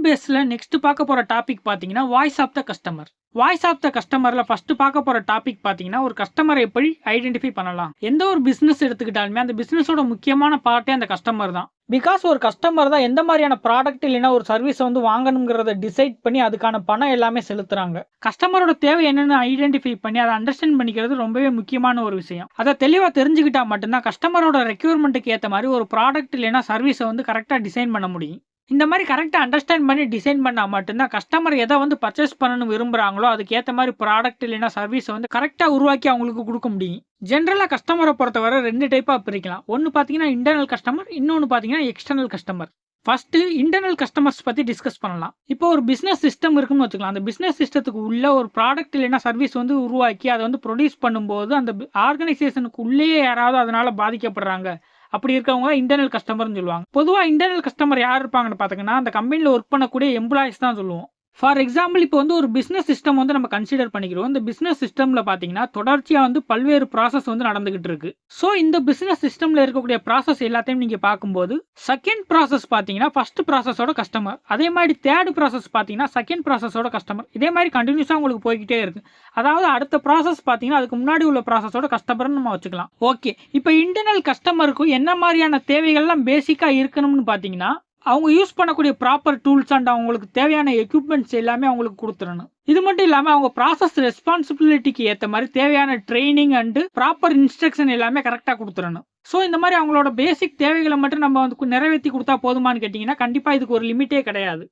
பேஸ்ல நெக்ஸ்ட் பார்க்க போற டாபிக் பாத்தீங்கன்னா voice of the customer. Voice of the கஸ்டமர்ல ஃபர்ஸ்ட் பார்க்க போற டாபிக் பாத்தீங்கன்னா ஒரு கஸ்டமரை எப்படி ஐடென்டிஃபை பண்ணலாம். எந்த ஒரு பிசினஸ் எடுத்துக்கிட்டாலுமே அந்த பிசினஸோட முக்கியமான பார்ட்டே அந்த கஸ்டமர் தான். பிகாஸ் ஒரு கஸ்டமர் தான் எந்த மாதிரியான ப்ராடக்ட் இல்லைன்னா ஒரு சர்வீஸ் வந்து வாங்கணுங்கிறத டிசைட் பண்ணி அதுக்கான பணம் எல்லாமே செலுத்துறாங்க. கஸ்டமரோட தேவை என்னன்னு ஐடென்டிஃபை பண்ணி அதை அண்டர்ஸ்டாண்ட் பண்ணிக்கிறது ரொம்பவே முக்கியமான ஒரு விஷயம். அதை தெளிவாக தெரிஞ்சுக்கிட்டா மட்டும்தான் கஸ்டமரோட ரெக்யூர்மெண்ட்டுக்கு ஏற்ற மாதிரி ஒரு ப்ராடக்ட் இல்லைன்னா சர்வீஸை வந்து கரெக்டாக டிசைன் பண்ண முடியும். இந்த மாதிரி கரெக்டாக அண்டர்ஸ்டாண்ட் பண்ணி டிசைன் பண்ணால் மட்டும்தான் கஸ்டமர் எதை வந்து பர்ச்சேஸ் பண்ணணும்னு விரும்புகிறாங்களோ அதுக்கு ஏற்ற மாதிரி ப்ராடக்ட் இல்லைன்னா சர்வீஸை வந்து கரெக்டாக உருவாக்கி அவங்களுக்கு கொடுக்க முடியும். ஜென்ரலாக கஸ்டமரை பொறுத்தவரை 2 டைப்பாக பிரிக்கலாம். ஒன்று பார்த்தீங்கன்னா இன்டர்னல் கஸ்டமர், இன்னொன்று பார்த்தீங்கன்னா external customer. First internal customers பற்றி டிஸ்கஸ் பண்ணலாம். இப்போ ஒரு பிஸ்னஸ் சிஸ்டம் இருக்குன்னு வச்சுக்கலாம். அந்த பிஸ்னஸ் சிஸ்டத்துக்கு உள்ள ஒரு ப்ராடக்ட் இல்லைன்னா சர்வீஸ் வந்து உருவாக்கி அதை வந்து ப்ரொடியூஸ் பண்ணும்போது அந்த ஆர்கனைசேஷனுக்கு உள்ளேயே யாராவது அதனால பாதிக்கப்படுறாங்க, அப்படி இருக்கவங்க இன்டர்னல் கஸ்டமர்னு சொல்லுவாங்க. பொதுவாக இன்டர்னல் கஸ்டமர் யார் இருப்பாங்கன்னு பார்த்தீங்கன்னா அந்த கம்பெனியில் ஒர்க் பண்ணக்கூடிய எம்ப்ளாயிஸ் தான் சொல்லுவோம். ஃபார் எக்ஸாம்பிள் இப்போ வந்து ஒரு பிஸ்னஸ் சிஸ்டம் வந்து நம்ம கன்சிடர் பண்ணிக்கிறோம். இந்த பிஸ்னஸ் சிஸ்டமில் பார்த்தீங்கன்னா தொடர்ச்சியாக வந்து பல்வேறு ப்ராசஸ் வந்து நடந்துகிட்டு இருக்கு. ஸோ இந்த பிஸ்னஸ் சிஸ்டமில் இருக்கக்கூடிய ப்ராசஸ் எல்லாத்தையும் நீங்கள் பார்க்கும்போது செகண்ட் ப்ராசஸ் பார்த்தீங்கன்னா ஃபர்ஸ்ட் ப்ராசஸோட கஸ்டமர், அதே மாதிரி தேர்ட் ப்ராசஸ் பார்த்தீங்கன்னா செகண்ட் ப்ராசஸோட கஸ்டமர், இதே மாதிரி கண்டினியூஸாக உங்களுக்கு போய்கிட்டே இருக்கு. அதாவது அடுத்த ப்ராசஸ் பார்த்தீங்கன்னா அதுக்கு முன்னாடி உள்ள ப்ராசஸோட கஸ்டமர்னு நம்ம வச்சுக்கலாம். ஓகே, இப்போ இன்டர்னல் கஸ்டமருக்கு என்ன மாதிரியான தேவைகள்லாம் பேசிக்காக இருக்கணும்னு பார்த்தீங்கன்னா அவங்க யூஸ் பண்ணக்கூடிய ப்ராப்பர் டூல்ஸ் அண்ட் அவங்களுக்கு தேவையான எக்யூப்மெண்ட்ஸ் எல்லாமே அவங்களுக்கு கொடுத்துடணும். இது மட்டும் இல்லாமல் அவங்க ப்ராசஸ் ரெஸ்பான்சிபிலிட்டிக்கு ஏற்ற மாதிரி தேவையான ட்ரைனிங் அண்டு ப்ராப்பர் இன்ஸ்ட்ரக்ஷன் எல்லாமே கரெக்டாக கொடுத்துடணும். ஸோ இந்த மாதிரி அவங்களோட பேசிக் தேவைகளை மட்டும் நம்ம வந்து நிறைவேற்றி கொடுத்தா போதுமானு கேட்டிங்கன்னா கண்டிப்பாக இதுக்கு ஒரு லிமிட்டே கிடையாது.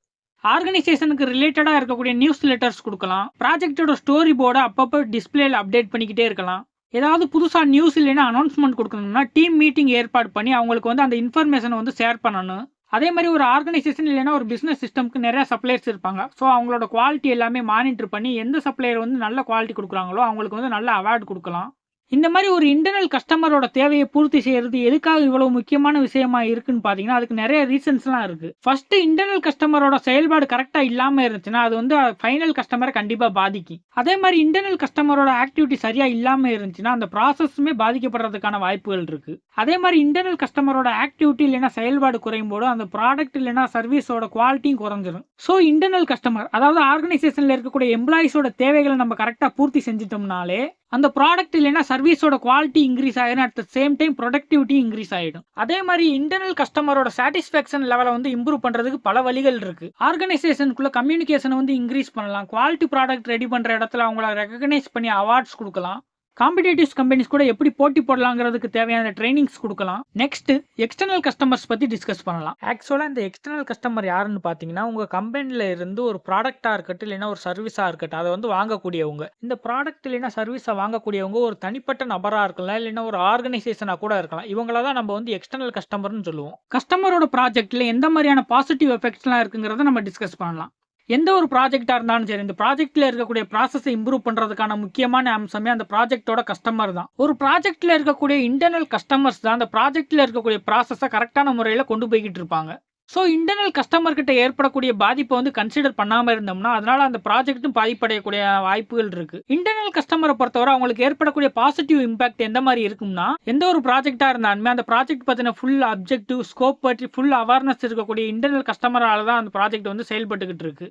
ஆர்கனைசேஷனுக்கு ரிலேட்டடாக இருக்கக்கூடிய நியூஸ் லெட்டர்ஸ் கொடுக்கலாம். ப்ராஜெக்டோட ஸ்டோரி போர்டை அப்பப்போ டிஸ்பிளேல அப்டேட் பண்ணிக்கிட்டே இருக்கலாம். ஏதாவது புதுசாக நியூஸ் இல்லைன்னா அனௌன்ஸ்மெண்ட் கொடுக்கணும்னா டீம் மீட்டிங் ஏற்பாடு பண்ணி அவங்களுக்கு வந்து அந்த இன்ஃபர்மேஷனை வந்து ஷேர் பண்ணணும். அதே மாதிரி ஒரு ஆர்கனைசேஷன் இல்லைன்னா ஒரு பிஸ்னஸ் சிஸ்டம்க்கு நிறைய சப்ளையர்ஸ் இருப்பாங்க. ஸோ அவங்களோட குவாலிட்டி எல்லாமே மானிட்டர் பண்ணி எந்த சப்ளையர் வந்து நல்ல குவாலிட்டி கொடுக்குறாங்களோ அவங்களுக்கு வந்து நல்ல அவார்டு கொடுக்கலாம். இந்த மாதிரி ஒரு இன்டர்னல் கஸ்டமரோட தேவையை பூர்த்தி செய்யறது எதுக்காக இவ்வளவு முக்கியமான விஷயமா இருக்குன்னு பார்த்தீங்கன்னா அதுக்கு நிறைய ரீசன்ஸ்லாம் இருக்கு. ஃபர்ஸ்ட் இன்டர்னல் கஸ்டமரோட செயல்பாடு கரெக்டாக இல்லாமல் இருந்துச்சுன்னா அது வந்து ஃபைனல் கஸ்டமரை கண்டிப்பாக பாதிக்கும். அதே மாதிரி இன்டர்னல் கஸ்டமரோட ஆக்டிவிட்டி சரியா இல்லாமல் இருந்துச்சுன்னா அந்த ப்ராசஸுமே பாதிக்கப்படுறதுக்கான வாய்ப்புகள் இருக்கு. அதே மாதிரி இன்டர்னல் கஸ்டமரோட ஆக்டிவிட்டி இல்லைன்னா செயல்பாடு குறையும் போது அந்த ப்ராடக்ட் இல்லைன்னா சர்வீஸோட குவாலிட்டியும் குறைஞ்சிடும். ஸோ இன்டர்னல் கஸ்டமர் அதாவது ஆர்கனைசேஷன்ல இருக்கக்கூடிய எம்ப்ளாயிஸோட தேவைகளை நம்ம கரெக்டாக பூர்த்தி செஞ்சிட்டோம்னாலே அந்த ப்ராடக்ட் இல்லைன்னா சர்வீஸோட குவாலிட்டி இன்க்ரீஸ் ஆகிடும். At the same time productivity increase ஆகிடும். அதே மாதிரி இன்டர்னல் கஸ்டமரோட சாட்டிஸ்ஃபேக்ஷன் லெவலை வந்து இம்ப்ரூவ் பண்ணுறதுக்கு பல வழிகள் இருக்கு. ஆர்கனைசேஷனுக்குள்ள கம்யூனிகேஷனை வந்து இன்க்ரீஸ் பண்ணலாம். குவாலிட்டி ப்ராடக்ட் ரெடி பண்ணுற இடத்துல அவங்கள ரெகக்னைஸ் பண்ணி அவார்ட்ஸ் கொடுக்கலாம். காம்படிட்டிவ் கம்பெனிஸ் கூட எப்படி போட்டி போடலாங்கிறதுக்கு தேவையான ட்ரைனிங்ஸ் கொடுக்கலாம். நெக்ஸ்ட் எக்ஸ்டர்னல் கஸ்டமர்ஸ் பற்றி டிஸ்கஸ் பண்ணலாம். ஆக்சுவலாக இந்த எக்ஸ்டர்னல் கஸ்டமர் யாருன்னு பார்த்தீங்கன்னா உங்கள் கம்பெனியில் இருந்து ஒரு ப்ராடக்டாக இருக்கட்டும் இல்லைன்னா ஒரு சர்வீஸாக இருக்கட்டும் அதை வந்து வாங்கக்கூடியவங்க. இந்த ப்ராடக்ட் இல்லைன்னா சர்வீஸை வாங்கக்கூடியவங்க ஒரு தனிப்பட்ட நபராக இருக்கலாம் இல்லைன்னா ஒரு ஆர்கனைசேஷனாக கூட இருக்கலாம். இவங்கள தான் நம்ம வந்து எக்ஸ்டர்னல் கஸ்டமர்னு சொல்லுவோம். கஸ்டமரோட ப்ராஜெக்ட்ல எந்த மாதிரியான பாசிட்டிவ் எஃபெக்ட்ஸ்லாம் இருக்குங்கிறத நம்ம டிஸ்கஸ் பண்ணலாம். எந்த ஒரு ப்ராஜெக்டாக இருந்தாலும் சரி இந்த ப்ராஜெக்டில் இருக்கக்கூடிய ப்ராசஸை இம்ப்ரூவ் பண்ணுறதுக்கான முக்கியமான அம்சமே அந்த ப்ராஜெக்டோட கஸ்டமர் தான். ஒரு ப்ராஜெக்டில் இருக்கக்கூடிய இன்டர்னல் கஸ்டமர்ஸ் தான் அந்த ப்ராஜெக்டில் இருக்கக்கூடிய ப்ராசஸை கரெக்டான முறையில் கொண்டு போய்கிட்டு இருப்பாங்க. ஸோ இன்டர்னல் கஸ்டமர் கிட்ட ஏற்படக்கூடிய பாதிப்பை வந்து கன்சிடர் பண்ணாமல் இருந்தோம்னா அதனால அந்த ப்ராஜெக்ட்டும் பாதிப்படையக்கூடிய வாய்ப்புகள் இருக்கு. இன்டர்னல் கஸ்டமரை பொறுத்தவரை அவங்களுக்கு ஏற்படக்கூடிய பாசிட்டிவ் இம்பாக்ட் எந்த மாதிரி இருக்கும்னா எந்த ஒரு ப்ராஜெக்டாக இருந்தாலுமே அந்த ப்ராஜெக்ட் பற்றின ஃபுல் அப்ஜெக்டிவ் ஸ்கோப் பற்றி ஃபுல் அவேர்னஸ் இருக்கக்கூடிய இன்டர்னல் கஸ்டமரால தான் அந்த ப்ராஜெக்ட் வந்து செயல்பட்டுக்கிட்டு இருக்கு.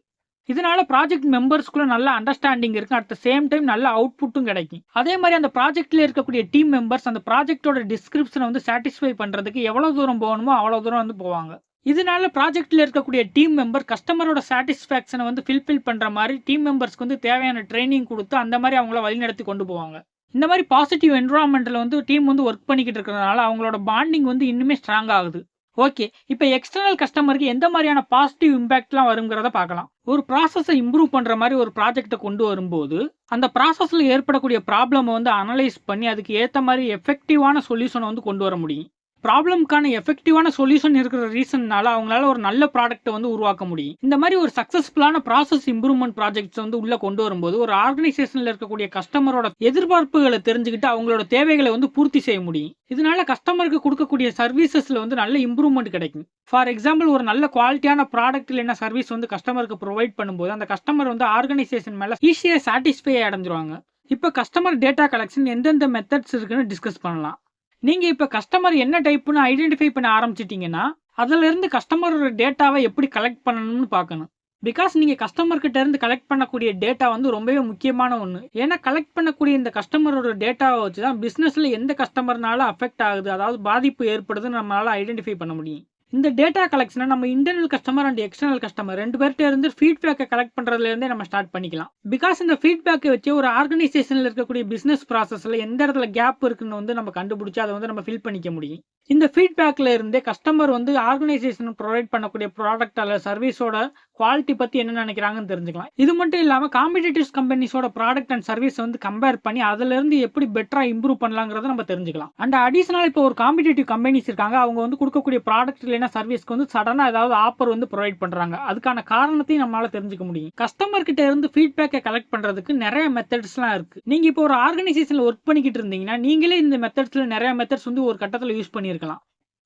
இதனால ப்ராஜெக்ட் மெம்பர்ஸ்க்குள்ள நல்ல அண்டர்ஸ்டாண்டிங் இருக்கு. அட் த சேம் டைம் நல்ல அவுட்புட்டும் கிடைக்கும். அதே மாதிரி அந்த ப்ராஜெக்ட்ல இருக்கக்கூடிய டீம் மெம்பர்ஸ் அந்த ப்ராஜெக்டோட டிஸ்கிரிப்ஷனை வந்து சாட்டிஸ்ஃபை பண்றதுக்கு எவ்வளவு தூரம் போகணுமோ அவ்வளவு தூரம் வந்து போவாங்க. இதனால ப்ராஜெக்ட்ல இருக்கக்கூடிய டீம் மெம்பர் கஸ்டமரோட சாட்டிஸ்ஃபேக்ஷனை வந்து ஃபில்ஃபில் பண்ற மாதிரி டீம் மெம்பர்ஸ்க்கு வந்து தேவையான ட்ரைனிங் கொடுத்து அந்த மாதிரி அவங்கள வழிநடத்தி கொண்டு போவாங்க. இந்த மாதிரி பாசிட்டிவ் என்விரான்மெண்ட்ல வந்து டீம் வந்து ஒர்க் பண்ணிக்கிட்டு இருக்கிறதுனால அவங்களோட பாண்டிங் வந்து இன்னுமே ஸ்ட்ராங் ஆகுது. ஓகே, இப்போ எக்ஸ்டர்னல் கஸ்டமருக்கு எந்த மாதிரியான பாசிட்டிவ் இம்பாக்ட்லாம் வருங்கிறத பார்க்கலாம். ஒரு ப்ராசஸை இம்ப்ரூவ் பண்ணுற மாதிரி ஒரு ப்ராஜெக்டை கொண்டு வரும்போது அந்த ப்ராசஸில் ஏற்படக்கூடிய ப்ராப்ளமை வந்து அனலைஸ் பண்ணி அதுக்கு ஏற்ற மாதிரி எஃபெக்டிவான சொல்யூஷனை வந்து கொண்டு வர முடியும். ப்ராப்ளம்க்கான எஃபெக்டிவான சொல்யூஷன் இருக்கிற ரீசன்னால அவங்களால ஒரு நல்ல ப்ராடக்ட்டை வந்து உருவாக்க முடியும். இந்த மாதிரி ஒரு சக்ஸஸ்ஃபுல்லான ப்ராசஸ் இம்ப்ரூவ்மெண்ட் ப்ராஜெக்ட்ஸ் வந்து உள்ள கொண்டு வரும்போது ஒரு ஆர்கனைசேஷன்ல இருக்கக்கூடிய கஸ்டமரோட எதிர்பார்ப்புகளை தெரிஞ்சுக்கிட்டு அவங்களோட தேவைகளை வந்து பூர்த்தி செய்ய முடியும். இதனால கஸ்டமருக்கு கொடுக்கக்கூடிய சர்வீசஸ்ல வந்து நல்ல இம்ப்ரூவ்மெண்ட் கிடைக்கும். ஃபார் எக்ஸாம்பிள் ஒரு நல்ல குவாலிட்டியான ப்ராடக்ட் இல்லைன்னா சர்வீஸ் வந்து கஸ்டமருக்கு ப்ரொவைட் பண்ணும்போது அந்த கஸ்டமர் வந்து ஆர்கனைசேஷன் மேல ஈஸியாக சாட்டிஸ்ஃபை அடைஞ்சிருவாங்க. இப்போ கஸ்டமர் டேட்டா கலெக்ஷன் எந்தெந்த மெத்தட்ஸ் இருக்குன்னு டிஸ்கஸ் பண்ணலாம். நீங்கள் இப்போ கஸ்டமர் என்ன டைப்புன்னு ஐடென்டிஃபை பண்ண ஆரம்பிச்சிட்டிங்கன்னா அதிலிருந்து கஸ்டமரோட டேட்டாவை எப்படி கலெக்ட் பண்ணணும்னு பார்க்கணும். பிகாஸ் நீங்க கஸ்டமர் கிட்ட இருந்து கலெக்ட் பண்ணக்கூடிய டேட்டா வந்து ரொம்பவே முக்கியமான ஒன்று. ஏன்னா கலெக்ட் பண்ணக்கூடிய இந்த கஸ்டமரோட டேட்டாவை வச்சு தான் பிஸ்னஸ்ல எந்த கஸ்டமர்னால அஃபெக்ட் ஆகுது, அதாவது பாதிப்பு ஏற்படுதுன்னு நம்மளால ஐடென்டிஃபை பண்ண முடியும். இந்த டேட்டா கலெக்ஷனை நம்ம internal customer and external customer 2 பேர்கிட்ட இருந்து ஃபீட்பேக்கை கலெக்ட் பண்றதுல இருந்தே நம்ம ஸ்டார்ட் பண்ணிக்கலாம். பிகாஸ் இந்த ஃபீட்பேக்கை வச்சு ஒரு ஆர்கனைசேஷன்ல இருக்கக்கூடிய பிசினஸ் ப்ராசஸ்ல எந்த இடத்துல கேப் இருக்குன்னு வந்து நம்ம கண்டுபிடிச்சு அதை வந்து நம்ம ஃபில் பண்ணிக்க முடியும். இந்த ஃபீட்பேக்ல இருந்தே கஸ்டமர் வந்து ஆர்கனைசேஷன் ப்ரொவைட் பண்ணக்கூடிய ப்ராடக்ட் அல்ல சர்வீஸோட குவாலிட்டி பத்தி என்ன நினைக்கிறாங்கன்னு தெரிஞ்சுக்கலாம். இது மட்டும் இல்லாம காம்படிட்டிவ் கம்பெனிஸோட ப்ராடக்ட் அண்ட் சர்வீஸ் வந்து கம்பேர் பண்ணி அதுல இருந்து எப்படி பெட்டரா இம்ப்ரூவ் பண்ணலாங்கிறத நம்ம தெரிஞ்சுக்கலாம். அண்ட் அடிஷனல் இப்போ ஒரு காம்படிட்டிவ் கம்பெனிஸ் இருக்காங்க, அவங்க வந்து கொடுக்கக்கூடிய ப்ராடக்ட் இல்லைன்னா சர்வீஸ்க்கு வந்து சடனா ஏதாவது ஆஃபர் வந்து ப்ரொவைட் பண்றாங்க. அதுக்கான காரணத்தையும் நம்மளால தெரிஞ்சுக்க முடியும். கஸ்டமர் கிட்ட இருந்து ஃபீட்பேக்கை கலெக்ட் பண்றதுக்கு நிறைய மெத்தட்ஸ்லாம் இருக்கு. நீங்க இப்போ ஒரு ஆர்கனைசேஷன்ல ஒர்க் பண்ணிக்கிட்டு இருந்தீங்கன்னா நீங்களே இந்த மெத்தட்ஸ்ல நிறைய மெத்தட்ஸ் வந்து ஒரு கட்டத்தில் யூஸ் பண்ணியிருக்கலாம்.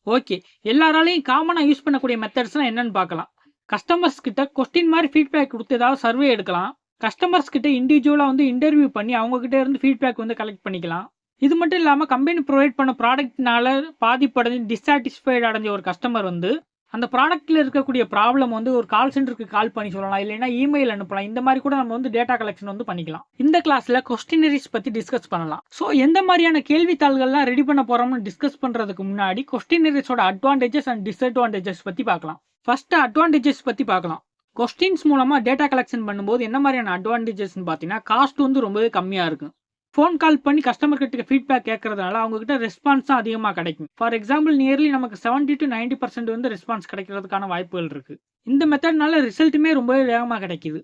ஓகே, எல்லாராலையும் காமனா யூஸ் பண்ணக்கூடிய மெத்தட்ஸ்லாம் என்னன்னு பார்க்கலாம். கஸ்டமர்ஸ் கிட்ட கொஸ்டின் மாதிரி ஃபீட்பேக் கொடுத்து ஏதாவது சர்வே எடுக்கலாம். கஸ்டமர்ஸ் கிட்ட இண்டிவிஜுவலா வந்து இன்டர்வியூ பண்ணி அவங்க கிட்ட இருந்து ஃபீட்பேக் வந்து கலெக்ட் பண்ணிக்கலாம். இது மட்டும் இல்லாம கம்பெனி ப்ரொவைட் பண்ண ப்ராடக்ட்னால பாதிப்படைஞ்சு டிஸாட்டிஸ்ஃபைடு அடைஞ்ச ஒரு கஸ்டமர் வந்து அந்த ப்ராடக்ட்ல இருக்கக்கூடிய ப்ராப்ளம் வந்து ஒரு கால் சென்டருக்கு கால் பண்ணி சொல்லலாம், இல்லைன்னா இமெயில் அனுப்பலாம். இந்த மாதிரி கூட நம்ம வந்து டேட்டா கலெக்ஷன் வந்து பண்ணிக்கலாம். இந்த கிளாஸ்ல கொஸ்டினரிஸ் பத்தி டிஸ்கஸ் பண்ணலாம். ஸோ எந்த மாதிரியான கேள்வித்தாள்கள்லாம் ரெடி பண்ண போறோம்னு டிஸ்கஸ் பண்றதுக்கு முன்னாடி கொஸ்டினரிஸோட அட்வான்டேஜஸ் அண்ட் டிஸ்அட்வான்டேஜஸ் பத்தி பார்க்கலாம். ஃபர்ஸ்ட் அட்வான்டேஜஸ் பத்தி பார்க்கலாம். கொஸ்டின்ஸ் மூலமா டேட்டா கலெக்ஷன் பண்ணும்போது என்ன மாதிரியான அட்வான்டேஜஸ்ன்னு பார்த்தீங்கன்னா காஸ்ட் வந்து ரொம்பவே கம்மியா இருக்கும். ஃபோன் கால் பண்ணி கஸ்டமர் கிட்ட ஃபீட்பேக் கேட்கறதுனால அவங்க கிட்ட ரெஸ்பான்ஸ் தான் அதிகமாக கிடைக்கும். ஃபார் எக்ஸாம்பிள் நியர்லி நமக்கு 70 to 90% வந்து ரெஸ்பான்ஸ் கிடைக்கிறதுக்கான வாய்ப்புகள் இருக்கு. இந்த மெத்தட்னால ரிசல்ட்டுமே ரொம்பவே வேகமாக கிடைக்குது.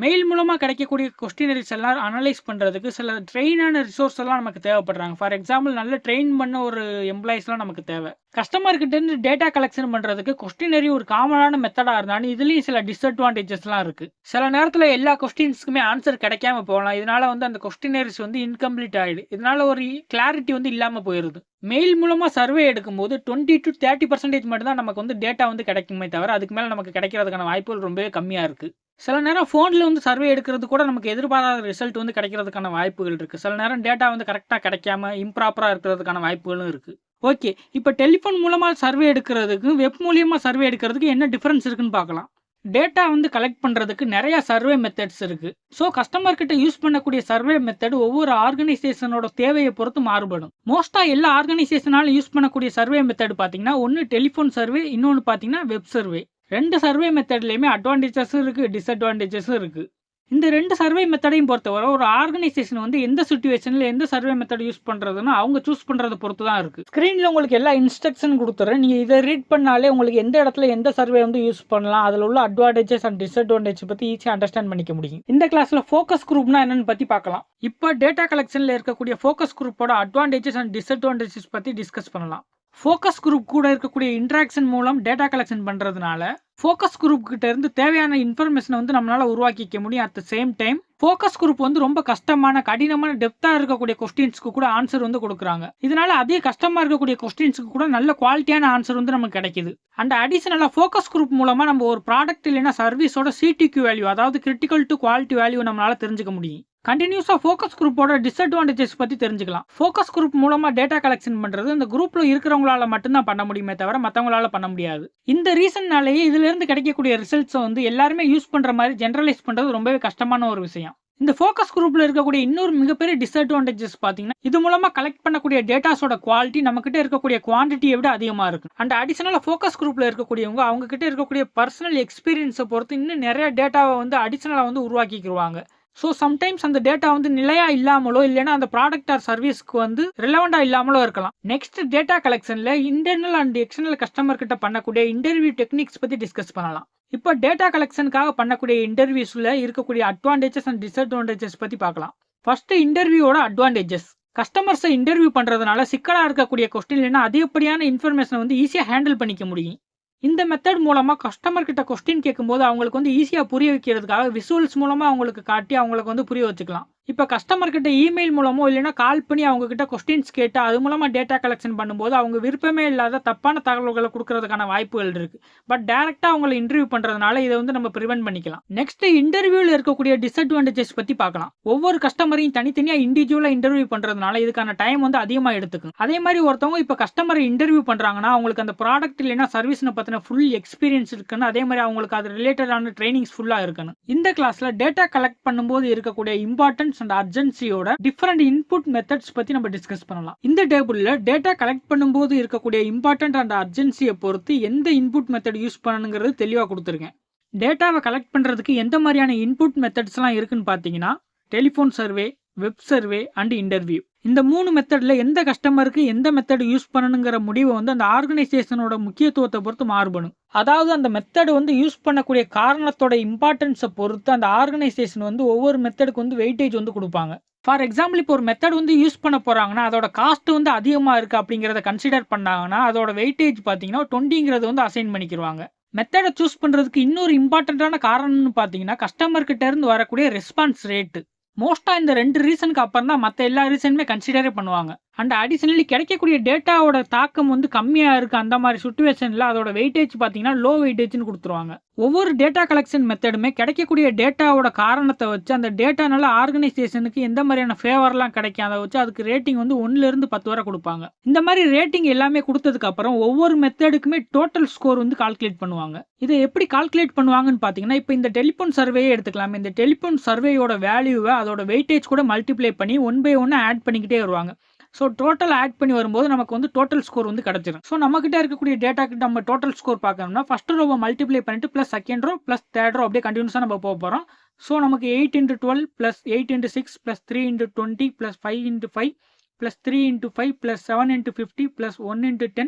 மெயில் மூலமா கிடைக்கக்கூடிய கொஸ்டினரிஸ் எல்லாம் அனலைஸ் பண்றதுக்கு சில ட்ரெயினான ரிசோர்ஸ் எல்லாம் நமக்கு தேவைப்படுறாங்க. ஃபார் எக்ஸாம்பிள் நல்ல ட்ரெயின் பண்ண ஒரு எம்ப்ளாயிஸ்லாம் நமக்கு தேவை. கஸ்டமர் கிட்ட இருந்து டேட்டா கலெக்ஷன் பண்றதுக்கு கொஸ்டினரி ஒரு காமனான மெத்தடா இருந்தாலும் இதுலயும் சில டிஸ்அட்வான்டேஜஸ்லாம் இருக்கு. சில நேரத்துல எல்லா கொஸ்டின்ஸ்க்குமே ஆன்சர் கிடைக்காம போகலாம். இதனால வந்து அந்த கொஸ்டினரிஸ் வந்து இன்கம்ப்ளீட் ஆயிடுது. இதனால ஒரு கிளாரிட்டி வந்து இல்லாம போயிருது. மெயில் மூலமா சர்வே எடுக்கும்போது 20 to 30% மட்டும் தான் நமக்கு வந்து டேட்டா வந்து கிடைக்குமே தவிர அதுக்கு மேல நமக்கு கிடைக்கிறதுக்கான வாய்ப்புகள் ரொம்பவே கம்மியா இருக்கு. சில நேரம் ஃபோனில் வந்து சர்வே எடுக்கிறது கூட நமக்கு எதிர்பாராத ரிசல்ட் வந்து கிடைக்கிறதுக்கான வாய்ப்புகள் இருக்குது. சில நேரம் டேட்டா வந்து கரெக்டாக கிடைக்காம இம்ப்ராப்பராக இருக்கிறதுக்கான வாய்ப்புகளும் இருக்குது. ஓகே, இப்போ டெலிஃபோன் மூலமாக சர்வே எடுக்கிறதுக்கும் வெப் மூலியமாக சர்வே எடுக்கிறதுக்கு என்ன டிஃப்ரென்ஸ் இருக்குன்னு பார்க்கலாம். டேட்டா வந்து கலெக்ட் பண்ணுறதுக்கு நிறைய சர்வே மெத்தட்ஸ் இருக்குது. ஸோ கஸ்டமர் கிட்ட யூஸ் பண்ணக்கூடிய சர்வே மெத்தட் ஒவ்வொரு ஆர்கனைசேஷனோட தேவையை பொறுத்து மாறுபடும். மோஸ்ட்டாக எல்லா ஆர்கனைசேஷனாலும் யூஸ் பண்ணக்கூடிய சர்வே மெத்தட் பார்த்தீங்கன்னா ஒன்று டெலிஃபோன் சர்வே, இன்னொன்று பார்த்தீங்கன்னா வெப் சர்வே. 2 சர்வே மெத்தட்லையுமே அட்வான்டேஜஸும் இருக்குது, டிஸ்அட்வான்டேஜஸும் இருக்குது. இந்த 2 சர்வே மெத்தடையும் பொறுத்தவரை ஒரு ஆர்கனைசேஷன் வந்து எந்த சிச்சுவேஷனில் எந்த சர்வே மெத்தட் யூஸ் பண்ணுறதுன்னு அவங்க சூஸ் பண்ணுறதை பொறுத்து தான் இருக்குது. ஸ்க்ரீனில் உங்களுக்கு எல்லா இன்ஸ்ட்ரக்ஷன் கொடுத்துறேன். நீங்கள் இதை ரீட் பண்ணாலே உங்களுக்கு எந்த இடத்துல எந்த சர்வே வந்து யூஸ் பண்ணலாம், அதில் உள்ள அட்வான்டேஜஸ் அண்ட் டிஸ்அட்வான்டேஜ் பற்றி ஈஸியாக அண்டர்ஸ்டாண்ட் பண்ணிக்க முடியும். இந்த கிளாஸில் ஃபோக்கஸ் குரூப்னா என்னன்னு பற்றி பார்க்கலாம். இப்போ டேட்டா கலெக்ஷனில் இருக்கக்கூடிய ஃபோக்கஸ் குரூப்போட அட்வான்டேஜஸ் அண்ட் டிஸ்அட்வான்டேஜஸ் பற்றி டிஸ்கஸ் பண்ணலாம். ஃபோக்கஸ் குரூப் கூட இருக்கக்கூடிய இன்ட்ராக்ஷன் மூலம் டேட்டா கலெக்ஷன் பண்ணுறதுனால ஃபோக்கஸ் குரூப் கிட்ட இருந்து தேவையான இன்ஃபர்மேஷனை வந்து நம்மளால உருவாக்கிக்க முடியும். At the same time focus group வந்து ரொம்ப கஷ்டமான கடினமான டெப்தா இருக்கக்கூடிய கொஸ்டின்ஸ்க்கு கூட ஆன்சர் வந்து கொடுக்குறாங்க. இதனால அதே கஷ்டமா இருக்கக்கூடிய கொஸ்டின்ஸ்க்கு கூட நல்ல குவாலிட்டியான ஆன்சர் வந்து நமக்கு கிடைக்குது. அண்ட் அடிஷனலா ஃபோக்கஸ் குரூப் மூலமா நம்ம ஒரு ப்ராடக்ட் இல்லைன்னா சர்வீஸோட சிடிக்யூ வேல்யூ, அதாவது கிரிட்டிக்கல் டு குவாலிட்டி வேல்யூ நம்மளால தெரிஞ்சுக்க முடியும். கண்டினியூஸா ஃபோக்கஸ் குரூப்போட டிஸ்அட்வான்டேஜஸ் பத்தி தெரிஞ்சுக்கலாம். ஃபோக்கஸ் குரூப் மூலமா டேட்டா கலெக்ஷன் பண்றது இந்த குரூப்ல இருக்கிறவங்களால மட்டும்தான் பண்ண முடியுமே தவிர மற்றவங்களால பண்ண முடியாது. இந்த ரீசன்னாலேயே இதுல இருந்து கிடைக்கக்கூடிய ரிசல்ட்ஸை வந்து எல்லாருமே யூஸ் பண்ற மாதிரி ஜெனரலைஸ் பண்றது ரொம்பவே கஷ்டமான ஒரு விஷயம். இந்த ஃபோக்கஸ் குரூப்ல இருக்கக்கூடிய இன்னொரு மிகப்பெரிய டிஸ்அட்வான்டேஜஸ் பாத்தீங்கன்னா இது மூலமா கலெக்ட் பண்ணக்கூடிய டேட்டாஸோட குவாலிட்டி நம்ம கிட்ட இருக்கக்கூடிய குவான்டிட்டியை விட அதிகமா இருக்கு. அண்ட் அடிஷனலா ஃபோக்கஸ் குரூப்ல இருக்கக்கூடியவங்க அவங்க கிட்ட இருக்கக்கூடிய பர்சனல் எக்ஸ்பீரியன்ஸை பொறுத்து இன்னும் நிறைய டேட்டாவை வந்து அடிஷனலா வந்து உருவாக்கிக்குவாங்க. ஸோ சம்டைம்ஸ் அந்த டேட்டா வந்து நிலையா இல்லாமலோ இல்லைன்னா அந்த ப்ராடக்ட் ஆர் சர்வீஸ்க்கு வந்து ரிலவெண்டா இல்லாமலோ இருக்கலாம். நெக்ஸ்ட் டேட்டா கலெக்ஷன்ல இன்டர்னல் அண்ட் எக்ஸ்டர்னல் கஸ்டமர் கிட்ட பண்ணக்கூடிய இன்டர்வியூ டெக்னிக்ஸ் பத்தி டிஸ்கஸ் பண்ணலாம். இப்போ டேட்டா கலெக்ஷனுக்காக பண்ணக்கூடிய இன்டர்வியூஸ்ல இருக்கக்கூடிய அட்வான்டேஜஸ் அண்ட் டிஸ்அட்வான்டேஜஸ் பத்தி பார்க்கலாம். ஃபர்ஸ்ட் இன்டர்வியூவோட அட்வான்டேஜஸ். கஸ்டமர்ஸை இன்டர்வியூ பண்றதுனால சிக்கலா இருக்கக்கூடிய கொஸ்டின் இல்லைன்னா அதிகப்படியான இன்ஃபர்மேஷனை வந்து ஈஸியா ஹேண்டில் பண்ணிக்க முடியும். இந்த மெத்தட் மூலமா கஸ்டமர் கிட்ட கொஸ்டின் கேட்கும்போது அவங்களுக்கு வந்து ஈஸியா புரிய வைக்கிறதுக்காக விசுவல்ஸ் மூலமா அவங்களுக்கு காட்டி அவங்களுக்கு வந்து புரிய வச்சுக்கலாம். இப்போ கஸ்டமர் கிட்ட இமெயில் மூலமோ இல்லைன்னா கால் பண்ணி அவங்க கிட்ட கொஸ்டின்ஸ் கேட்டு அது மூலமா டேட்டா கலெக்ஷன் பண்ணும்போது அவங்க விருப்பமே இல்லாத தப்பான தகவல்களை கொடுக்கறதுக்கான வாய்ப்புகள் இருக்கு. பட் டைரக்டா அவங்களை இன்டர்வியூ பண்றதுனால இதை வந்து நம்ம ப்ரிவென்ட் பண்ணிக்கலாம். நெக்ஸ்ட் இன்டர்வியூல இருக்கக்கூடிய டிஸ்அட்வான்டேஜஸ் பத்தி பார்க்கலாம். ஒவ்வொரு கஸ்டமரையும் தனித்தனியா இண்டிவிஜுவலா இன்டர்வியூ பண்றதுனால இதுக்கான டைம் வந்து அதிகமா எடுத்துக்கும். அதே மாதிரி ஒருத்தவங்க இப்போ கஸ்டமரை இன்டர்வியூ பண்றாங்கன்னா அவங்களுக்கு அந்த ப்ராடக்ட் இல்லைன்னா சர்வீஸ்னு பத்தின ஃபுல் எக்ஸ்பீரியன்ஸ் இருக்குன்னு, அதே மாதிரி அவங்களுக்கு அது ரிலேட்டடான ட்ரைனிங்ஸ் ஃபுல்லா இருக்கணும். இந்த கிளாஸ்ல டேட்டா கலெக்ட் பண்ணும்போது இருக்கக்கூடிய இம்பார்ட்டன்ஸ் அண்ட் அர்ஜென்சியோட டிஃபரெண்ட் இன்புட் மெத்தட்ஸ் பத்தி நம்ம டிஸ்கஸ் பண்ணலாம். இந்த டேபிள்ல டேட்டா கலெக்ட் பண்ணும்போது இருக்கக்கூடிய இம்பார்ட்டன்ட் அண்ட் அர்ஜென்சியை பொறுத்து எந்த இன்புட் மெத்தட் யூஸ் பண்ணணுங்கிறது தெளிவா கொடுத்துருக்கேன். டேட்டாவை கலெக்ட் பண்றதுக்கு எந்த மாதிரியான இன்புட் மெத்தட்ஸ் எல்லாம் இருக்குன்னு பாத்தீங்கன்னா telephone survey, web survey and interview. இந்த 3 மெத்தட்ல எந்த கஸ்டமருக்கு எந்த மெத்தட் யூஸ் பண்ணணுங்கிற முடிவை வந்து அந்த ஆர்கனைசேஷனோட முக்கியத்துவத்தை பொறுத்து மாறுபடும். அதாவது அந்த மெத்தட் வந்து யூஸ் பண்ணக்கூடிய காரணத்தோட இம்பார்ட்டன்ஸை பொறுத்து அந்த ஆர்கனைசேஷன் வந்து ஒவ்வொரு மெத்தடுக்கு வந்து வெயிட்டேஜ் வந்து கொடுப்பாங்க. ஃபார் எக்ஸாம்பிள், இப்போ ஒரு மெத்தட் வந்து யூஸ் பண்ண போறாங்கன்னா அதோட காஸ்ட் வந்து அதிகமா இருக்கு அப்படிங்கிறத கன்சிடர் பண்ணாங்கன்னா அதோட வெயிட்டேஜ் பார்த்தீங்கன்னா 20ங்கிறது வந்து அசைன் பண்ணிக்கிடுவாங்க. மெத்தடை சூஸ் பண்றதுக்கு இன்னொரு இம்பார்ட்டன்டான காரணம்னு பார்த்தீங்கன்னா கஸ்டமர் கிட்ட இருந்து வரக்கூடிய ரெஸ்பான்ஸ் ரேட்டு. மோஸ்டா இந்த 2 ரீசனுக்கு அப்புறம் தான் மற்ற எல்லா ரீசனுமே கன்சிடரே பண்ணுவாங்க. அண்ட் அடிஷனலி கிடைக்கக்கூடிய டேட்டாவோட தாக்கம் வந்து கம்மியா இருக்கு அந்த மாதிரி சுச்சுவேஷன்ல அதோட வெயிட்டேஜ் பார்த்தீங்கன்னா லோ வெயிட்டேஜ்னு கொடுத்துருவாங்க. ஒவ்வொரு டேட்டா கலெக்ஷன் மெத்தடுமே கிடைக்கக்கூடிய டேட்டாவோட காரணத்தை வச்சு அந்த டேட்டானால ஆர்கனைசேஷனுக்கு எந்த மாதிரியான ஃபேவர்லாம் கிடைக்கும் அதை வச்சு அதுக்கு ரேட்டிங் வந்து 1லேருந்து 10 வரை கொடுப்பாங்க. இந்த மாதிரி ரேட்டிங் எல்லாமே கொடுத்ததுக்கு அப்புறம் ஒவ்வொரு மெத்தடுக்குமே டோட்டல் ஸ்கோர் வந்து கால்குலேட் பண்ணுவாங்க. இதை எப்படி கால்குலேட் பண்ணுவாங்கன்னு பார்த்தீங்கன்னா இப்போ இந்த டெலிஃபோன் சர்வேயே எடுத்துக்கலாம். இந்த டெலிஃபோன் சர்வேயோட வேல்யூவை அதோட வெயிட்டேஜ் கூட மல்டிப்ளை பண்ணி 1 by 1 ஆட் பண்ணிக்கிட்டே வருவாங்க. ஸோ டோட்டல் ஆட் பண்ணி வரும்போது நமக்கு வந்து டோட்டல் ஸ்கோர் வந்து கிடச்சிடும். ஸோ நம்மகிட்ட இருக்கக்கூடிய டேட்டாக்கு நம்ம டோட்டல் ஸ்கோர் பார்க்கணும்னா ஃபர்ஸ்ட் ரோவை மல்டிப்ளை பண்ணிட்டு plus second row plus third row அப்படியே கண்டினியூஸாக நம்ம போக போகிறோம். ஸோ நமக்கு 8 into 12 plus 8 into 6 plus 3 into 20 plus 5 into 5 plus 3 into 5 plus 7 into 50 plus 1 into 10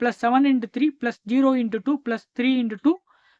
plus 7 into 3 plus 0 into 2 plus 3 into 2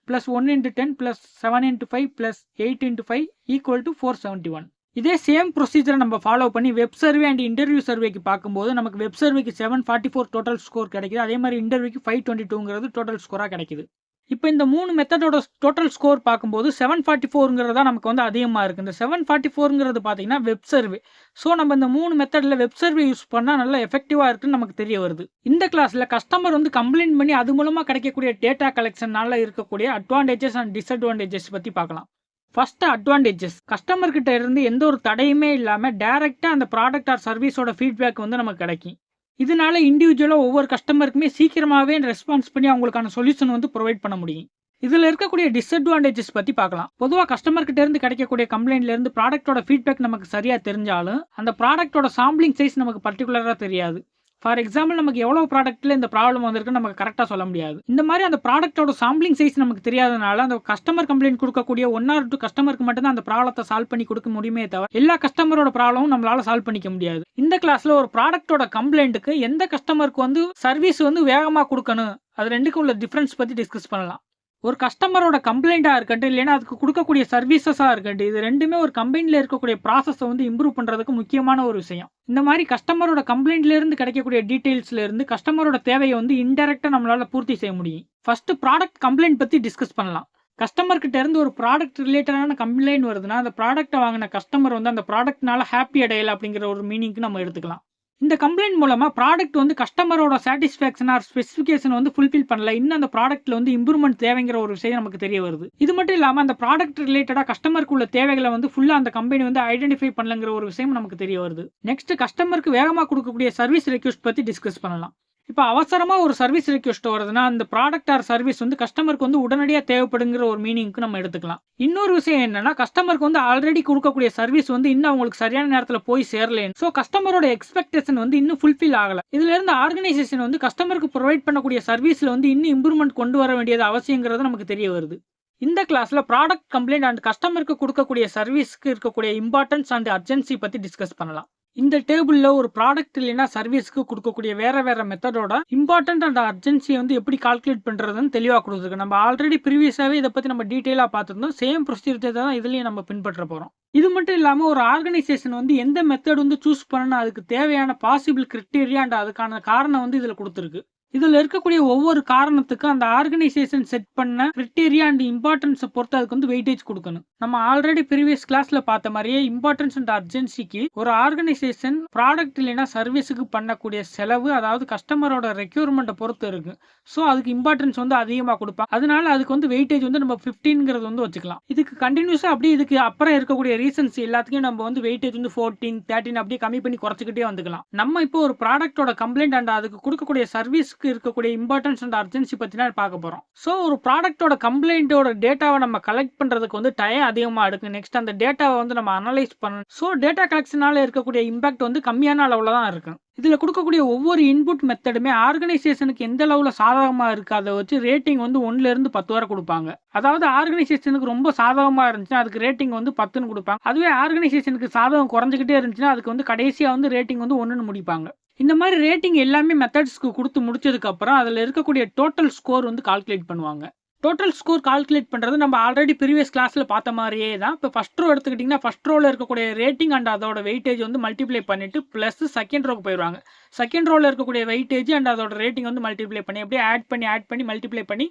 plus 1 into 10 plus 7 into 5 plus 8 into 5 equal to 471. இதே same ப்ரொசீஜரை நம்ம follow பண்ணி web survey and interview சர்வேக்கு பார்க்கும்போது நமக்கு web சர்வேக்கு 744 total score கிடைக்குது. அதே மாதிரி இன்டர்வியூக்கு 522ங்கிறது total ஸ்கோராக கிடைக்குது. இப்போ இந்த 3 மெத்தடோட டோட்டல் ஸ்கோர் பார்க்கும்போது 744ங்கிறது தான் நமக்கு வந்து அதிகமாக இருக்குது. இந்த 744ங்கிறது பார்த்தீங்கன்னா வெப் சர்வே. ஸோ நம்ம இந்த 3 மெத்தடில் வெப் சர்வே யூஸ் பண்ணால் நல்லா எஃபெக்டிவாக இருக்குன்னு நமக்கு தெரிய வருது. இந்த கிளாஸில் கஸ்டமர் வந்து கம்ப்ளைண்ட் பண்ணி அது மூலமாக கிடைக்கக்கூடிய டேட்டா கலெக்ஷனால இருக்கக்கூடிய அட்வான்டேஜஸ் அண்ட் டிஸ்அட்வான்டேஜஸ் பற்றி பார்க்கலாம். ஃபர்ஸ்ட் அட்வான்டேஜஸ், கஸ்டமர் கிட்ட இருந்து எந்த ஒரு தடையுமே இல்லாமல் டைரக்டா அந்த ப்ராடக்ட் ஆர் சர்வீஸோட ஃபீட்பேக் வந்து நமக்கு கிடைக்கும். இதனால இண்டிவிஜுவலாக ஒவ்வொரு கஸ்டமருக்குமே சீக்கிரமாகவே ரெஸ்பான்ஸ் பண்ணி அவங்களுக்கான சொல்யூஷன் வந்து ப்ரொவைட் பண்ண முடியும். இதில் இருக்கக்கூடிய டிஸ்அட்வான்டேஜஸ் பற்றி பார்க்கலாம். பொதுவாக கஸ்டமர் கிட்ட இருந்து கிடைக்கக்கூடிய கம்ப்ளைண்ட்ல இருந்து ப்ராடக்டோட ஃபீட்பேக் நமக்கு சரியா தெரிஞ்சாலும் அந்த ப்ராடக்டோட சாம்பிளிங் சைஸ் நமக்கு பர்டிகுலராக தெரியாது. ஃபார் எக்ஸாம்பிள், நமக்கு எவ்வளோ ப்ராடக்ட்ல இந்த ப்ராப்ளம் வந்திருக்குன்னு நமக்கு கரெக்டாக சொல்ல முடியாது. இந்த மாதிரி அந்த ப்ராடக்டோட சாம்பிளிங் சைஸ் நமக்கு தெரியாதனால அந்த கஸ்டமர் கம்ப்ளைண்ட் கொடுக்கக்கூடிய 1 or 2 கஸ்டமருக்கு மட்டும் தான் அந்த ப்ராப்ளத்தை சால்வ் பண்ணி கொடுக்க முடியுமே தவிர எல்லா கஸ்டமரோட ப்ராப்ளமும் நம்மளால சால்வ் பண்ணிக்க முடியாது. இந்த கிளாஸ்ல ஒரு ப்ராடக்டோட கம்ப்ளைண்ட்டுக்கு எந்த கஸ்டமருக்கு வந்து சர்வீஸ் வந்து வேகமாக கொடுக்கணும், அது ரெண்டுக்கும் உள்ள டிஃபரன்ஸ் பற்றி டிஸ்கஸ் பண்ணலாம். ஒரு கஸ்டமரோட கம்ப்ளைண்ட்டாக இருக்கட்டும் இல்லைன்னா அதுக்கு கொடுக்கக்கூடிய சர்வீசஸாக இருக்கட்டும், இது ரெண்டுமே ஒரு கம்பெனியில் இருக்கக்கூடிய ப்ராசஸை வந்து இம்ப்ரூவ் பண்ணுறதுக்கு முக்கியமான ஒரு விஷயம். இந்த மாதிரி கஸ்டமரோட கம்ப்ளைண்ட்லேருந்து கிடைக்கக்கூடிய டீட்டெயில்ஸ்லேருந்து கஸ்டமரோட தேவையை வந்து இன்டெரக்டாக நம்மளால் பூர்த்தி செய்ய முடியும். ஃபர்ஸ்ட் ப்ராடக்ட் கம்ப்ளைண்ட் பற்றி டிஸ்கஸ் பண்ணலாம். கஸ்டமர் கிட்ட இருந்து ஒரு ப்ராடக்ட் ரிலேட்டடான கம்ப்ளைண்ட் வருதுன்னா அந்த ப்ராடக்ட்டை வாங்கின கஸ்டமர் வந்து அந்த ப்ராடக்ட்னால ஹாப்பி அடையலை அப்படிங்கிற ஒரு மீனிங்க்கு நம்ம எடுத்துக்கலாம். இந்த கம்ப்ளைண்ட் மூலமா ப்ராடக்ட் வந்து கஸ்டமரோட சாட்டிஸ்ஃபேக்ஷன் ஆர் ஸ்பெசிஃபிகேஷன் வந்து ஃபுல்ஃபில் பண்ணல, இன்னும் அந்த ப்ராடக்ட்ல வந்து இம்ப்ரூவ்மெண்ட் தேவைங்கிற ஒரு விஷயம் நமக்கு தெரிய வருது. இது மட்டும் இல்லாமல் அந்த ப்ராடக்ட் ரிலேட்டடா கஸ்டமருக்கு உள்ள தேவைகளை வந்து ஃபுல்லா அந்த கம்பெனி வந்து ஐடென்டிஃபை பண்ணலங்கிற ஒரு விஷயம் நமக்கு தெரிய வருது. நெக்ஸ்ட், கஸ்டமருக்கு வேகமாக கொடுக்கக்கூடிய சர்வீஸ் ரெக்வெஸ்ட் பத்தி டிஸ்கஸ் பண்ணலாம். இப்போ அவசரமா ஒரு சர்வீஸ் ரெக்வெஸ்ட் வருதுன்னா அந்த ப்ராடக்ட் ஆர் சர்வீஸ் வந்து கஸ்டமருக்கு வந்து உடனடியாக தேவைப்படுங்கிற ஒரு மீனிங்க்கு நம்ம எடுத்துக்கலாம். இன்னொரு விஷயம் என்னன்னா, கஸ்டமருக்கு வந்து ஆல்ரெடி கொடுக்கக்கூடிய சர்வீஸ் வந்து இன்னும் அவங்களுக்கு சரியான நேரத்தில் போய் சேரலேன்னு, ஸோ கஸ்டமரோட எக்ஸ்பெக்டேஷன் வந்து இன்னும் ஃபுல்ஃபில் ஆகல. இதுல இருந்து ஆர்கனைசேஷன் வந்து கஸ்டமருக்கு ப்ரொவைட் பண்ணக்கூடிய சர்வீஸ்ல வந்து இன்னும் இம்ப்ரூவ்மெண்ட் கொண்டு வர வேண்டியது அவசியங்கிறது நமக்கு தெரிய வருது. இந்த கிளாஸ்ல ப்ராடக்ட் கம்ப்ளைண்ட் அண்ட் கஸ்டமருக்கு கொடுக்கக்கூடிய சர்வீஸ்க்கு இருக்கக்கூடிய இம்பார்ட்டன்ஸ் அண்ட் அர்ஜென்சி பத்தி டிஸ்கஸ் பண்ணலாம். இந்த டேபிள்ல ஒரு ப்ராடக்ட் இல்லைன்னா சர்வீஸ்க்கு கொடுக்கக்கூடிய வேற மெத்தடோட இம்பார்ட்டன்ட் அண்ட் அர்ஜென்சி வந்து எப்படி கால்குலேட் பண்றதுன்னு தெளிவாக கொடுத்துருக்கு. நம்ம ஆல்ரெடி ப்ரீவியஸாவே இதை பத்தி நம்ம டீட்டெயிலா பார்த்துருந்தோம். சேம் ப்ரொசீஜர் தான் இதுலயும் நம்ம பின்பற்ற போறோம். இது மட்டும் இல்லாம ஒரு ஆர்கனைசேஷன் வந்து எந்த மெத்தட் வந்து சூஸ் பண்ணணும், அதுக்கு தேவையான பாசிபிள் கிரிட்டீரியா அண்ட் அதுக்கான காரணம் வந்து இதுல கொடுத்துருக்கு. இதுல இருக்கக்கூடிய ஒவ்வொரு காரணத்துக்கும் அந்த ஆர்கனைசேஷன் செட் பண்ண கிரிட்டீரியா அண்ட் இம்பார்ட்டன்ஸை பொறுத்து அதுக்கு வந்து வெயிட்டேஜ் கொடுக்கணும். நம்ம ஆல்ரெடி ப்ரீவியஸ் கிளாஸ்ல பார்த்த மாதிரியே இம்பார்ட்டன்ஸ் அண்ட் அர்ஜென்சிக்கு ஒரு ஆர்கனைசேஷன் ப்ராடக்ட் இல்லைன்னா சர்வீஸுக்கு பண்ணக்கூடிய செலவு, அதாவது கஸ்டமரோட ரெக்யூர்மெண்ட்டை பொறுத்து இருக்கு. ஸோ அதுக்கு இம்பார்ட்டன்ஸ் வந்து அதிகமாக கொடுப்பாங்க. அதனால அதுக்கு வந்து வெயிட்டேஜ் வந்து நம்ம 15ங்கிறது வந்து வச்சுக்கலாம். இதுக்கு கண்டினியூஸா அப்படியே இதுக்கு அப்புறம் இருக்கக்கூடிய ரீசன்ஸ் எல்லாத்துக்கும் நம்ம வந்து வெயிட்டேஜ் வந்து 14, 13 அப்படியே கம்மி பண்ணி குறைச்சிக்கிட்டே வந்துக்கலாம். நம்ம இப்போ ஒரு ப்ராடக்டோட கம்ப்ளைண்ட் அண்ட் அதுக்கு கொடுக்கக்கூடிய சர்வீஸ்க்கு இருக்கக்கூடிய இம்பார்ட்டன்ஸ் அண்ட் அர்ஜென்சி பத்தி தான் பார்க்க போறோம். ஸோ ஒரு ப்ராடக்டோட கம்ப்ளைண்டோட டேட்டாவை நம்ம கலெக்ட் பண்றதுக்கு வந்து டைம் அதிகமாக எடுக்கும். நெக்ஸ்ட் அந்த டேட்டாவை வந்து நம்ம அனலைஸ் பண்ணணும். ஸோ டேட்டா கலெக்ஷனால இருக்கக்கூடிய இம்பாக்ட் வந்து கம்மியான அளவுல தான் இருக்கும். இதுல கொடுக்கக்கூடிய ஒவ்வொரு இன்புட் மெத்தடுமே ஆர்கனைசேஷனுக்கு எந்த அளவுல சாதகமா இருக்கு அதை வச்சு ரேட்டிங் வந்து 1ல இருந்து 10 வரை கொடுப்பாங்க. அதாவது ஆர்கனைசேஷனுக்கு ரொம்ப சாதகமா இருந்துச்சுன்னா அதுக்கு ரேட்டிங் வந்து 10ன்னு கொடுப்பாங்க. அதுவே ஆர்கனைசேஷனுக்கு சாதகம் குறைஞ்சிக்கிட்டே இருந்துச்சுன்னா அதுக்கு வந்து கடைசியா வந்து ரேட்டிங் வந்து 1ன்னு முடிப்பாங்க. இந்த மாதிரி ரேட்டிங் எல்லாமே மெத்தட்ஸ்க்கு கொடுத்து முடிச்சதுக்கு அப்புறம் அதுல இருக்கக்கூடிய டோட்டல் ஸ்கோர் வந்து கால்குலேட் பண்ணுவாங்க. டோட்டல் ஸ்கோர் கால்குலேட் பண்ணுறது நம்ம ஆல்ரெடி ப்ரீவியஸ் கிளாஸில் பார்த்த மாதிரியே தான். இப்போ ஃபஸ்ட் ரோ எடுத்துக்கிட்டிங்கன்னா ஃபஸ்ட் ரோவில் இருக்கக்கூடிய ரேட்டிங் அண்ட் அதோட வெயிட்டேஜ் வந்து மல்டிப்ளை பண்ணிவிட்டு ப்ளஸ் செகண்ட் ரோக்கு போயிடுவாங்க. செகண்ட் ரோவில் இருக்கக்கூடிய வெயிட்டேஜ் அண்ட் அதோட ரேட்டிங் வந்து மல்டிப்ளை பண்ணி அப்படியே ஆட் பண்ணி மல்டிப்ளை பண்ணி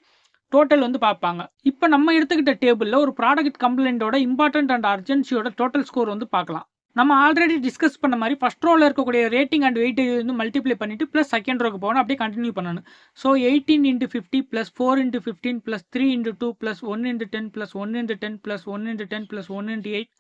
டோட்டல் வந்து பார்ப்பாங்க. இப்போ நம்ம எடுத்துக்கிட்ட டேபிளில் ஒரு ப்ராடக்ட் கம்ப்ளைண்டோட இம்பார்ட்டன்ட் அண்ட் அர்ஜென்சியோட டோட்டல் ஸ்கோர் வந்து பார்க்கலாம். நம்ம ஆல்ரெடி டிஸ்கஸ் பண்ண மாதிரி ஃபர்ஸ்ட் ரோவில் இருக்கக்கூடிய ரேட்டிங் அண்ட் வெயிட்டேஜ் வந்து மல்டிப்ளை பண்ணிட்டு ப்ளஸ் செகண்ட் ரோக்கு போகணும், அப்படியே கண்டினியூ பண்ணணும். ஸோ 18 × 50 + 4 × 15 + 3 × 2 + 1 × 10 + 1 × 10 + 1 × 10 + 1 × 8